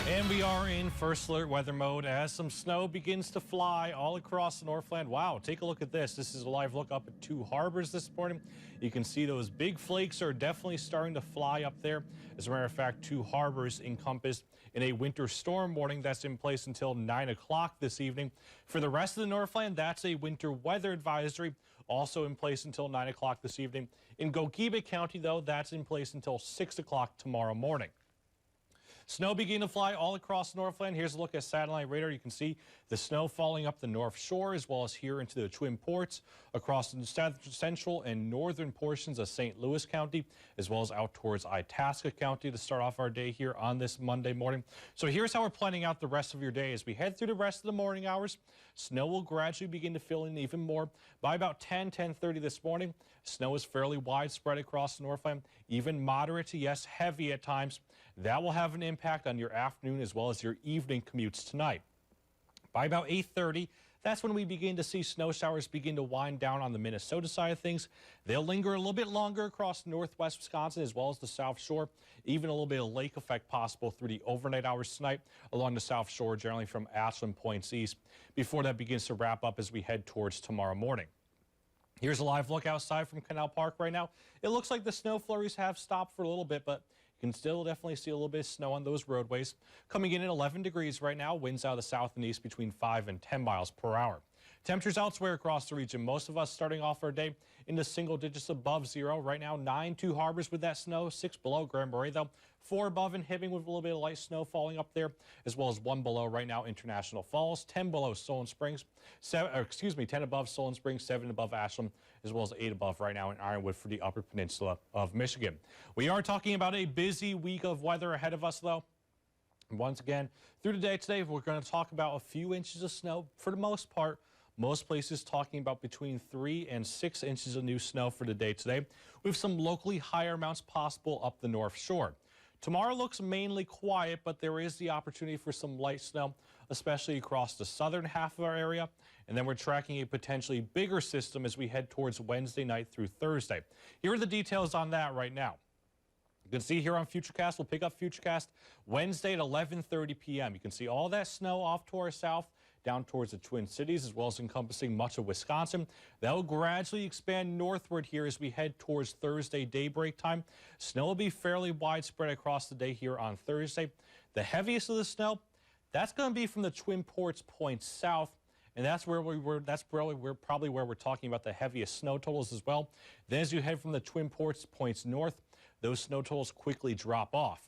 And we are in first alert weather mode as some snow begins to fly all across the Northland. Wow, take a look at this. This is a live look up at Two Harbors this morning. You can see those big flakes are definitely starting to fly up there. As a matter of fact, Two Harbors encompassed in a winter storm warning that's in place until 9 o'clock this evening. For the rest of the Northland, that's a winter weather advisory, also in place until 9 o'clock this evening. In Gogebic County, though, that's in place until 6 o'clock tomorrow morning. Snow beginning to fly all across Northland. Here's a look at satellite radar. You can see the snow falling up the North Shore as well as here into the Twin Ports across the central and northern portions of St. Louis County, as well as out towards Itasca County to start off our day here on this Monday morning. So here's how we're planning out the rest of your day. As we head through the rest of the morning hours, snow will gradually begin to fill in even more. By about 10:30 this morning, snow is fairly widespread across the Northland, even moderate to, yes, heavy at times. That will have an impact on your afternoon as well as your evening commutes tonight. By about 8:30, that's when we begin to see snow showers begin to wind down on the Minnesota side of things. They'll linger a little bit longer across northwest Wisconsin as well as the South Shore. Even a little bit of lake effect possible through the overnight hours tonight along the South Shore, generally from Ashland points east, before that begins to wrap up as we head towards tomorrow morning. Here's a live look outside from Canal Park right now. It looks like the snow flurries have stopped for a little bit, but you can still definitely see a little bit of snow on those roadways. Coming in at 11 degrees right now, winds out of the south and east between 5 and 10 miles per hour. Temperatures elsewhere across the region, most of us starting off our day in the single digits above zero. Right now, 9 Two Harbors with that snow, 6 below Grand Marais, though. 4 above in Hibbing with a little bit of light snow falling up there, as well as 1 below right now International Falls, 10 below Solon Springs, 10 above Solon Springs, 7 above Ashland, as well as 8 above right now in Ironwood for the Upper Peninsula of Michigan. We are talking about a busy week of weather ahead of us, though. Once again, through the day today, we're going to talk about a few inches of snow for the most part. Most places talking about between 3 and 6 inches of new snow for the day today, with some locally higher amounts possible up the North Shore. Tomorrow looks mainly quiet, but there is the opportunity for some light snow, especially across the southern half of our area. And then we're tracking a potentially bigger system as we head towards Wednesday night through Thursday. Here are the details on that right now. You can see here on Futurecast, we'll pick up Futurecast Wednesday at 11:30 p.m. You can see all that snow off to our south, down towards the Twin Cities, as well as encompassing much of Wisconsin. That will gradually expand northward here as we head towards Thursday daybreak time. Snow will be fairly widespread across the day here on Thursday. The heaviest of the snow, that's going to be from the Twin Ports points south. And that's where that's probably where we're talking about the heaviest snow totals as well. Then as you head from the Twin Ports points north, those snow totals quickly drop off.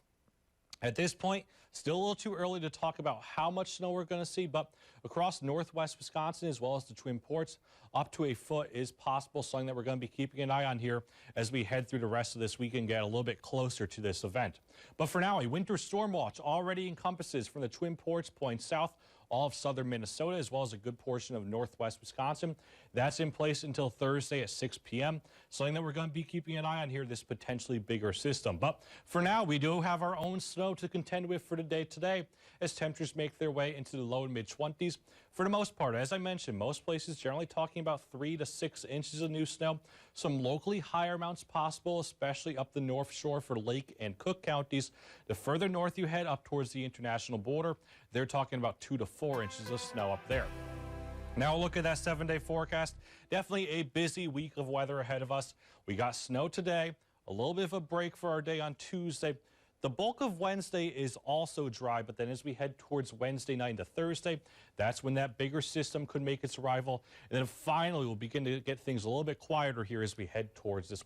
At this point, still a little too early to talk about how much snow we're going to see, but across northwest Wisconsin as well as the Twin Ports, up to a foot is possible, something that we're going to be keeping an eye on here as we head through the rest of this week and get a little bit closer to this event. But for now, a winter storm watch already encompasses from the Twin Ports points south all of southern Minnesota, as well as a good portion of northwest Wisconsin. That's in place until Thursday at 6 p.m. Something that we're going to be keeping an eye on here, this potentially bigger system. But for now, we do have our own snow to contend with for the day today as temperatures make their way into the low and mid-20s. For the most part, as I mentioned, most places generally talking about 3 to 6 inches of new snow. Some locally higher amounts possible, especially up the North Shore for Lake and Cook counties. The further north you head up towards the international border, they're talking about 2 to 4 inches of snow up there. Now look at that 7-day forecast. Definitely a busy week of weather ahead of us. We got snow today, a little bit of a break for our day on Tuesday. The bulk of Wednesday is also dry, but then as we head towards Wednesday night into Thursday, that's when that bigger system could make its arrival. And then finally, we'll begin to get things a little bit quieter here as we head towards this week.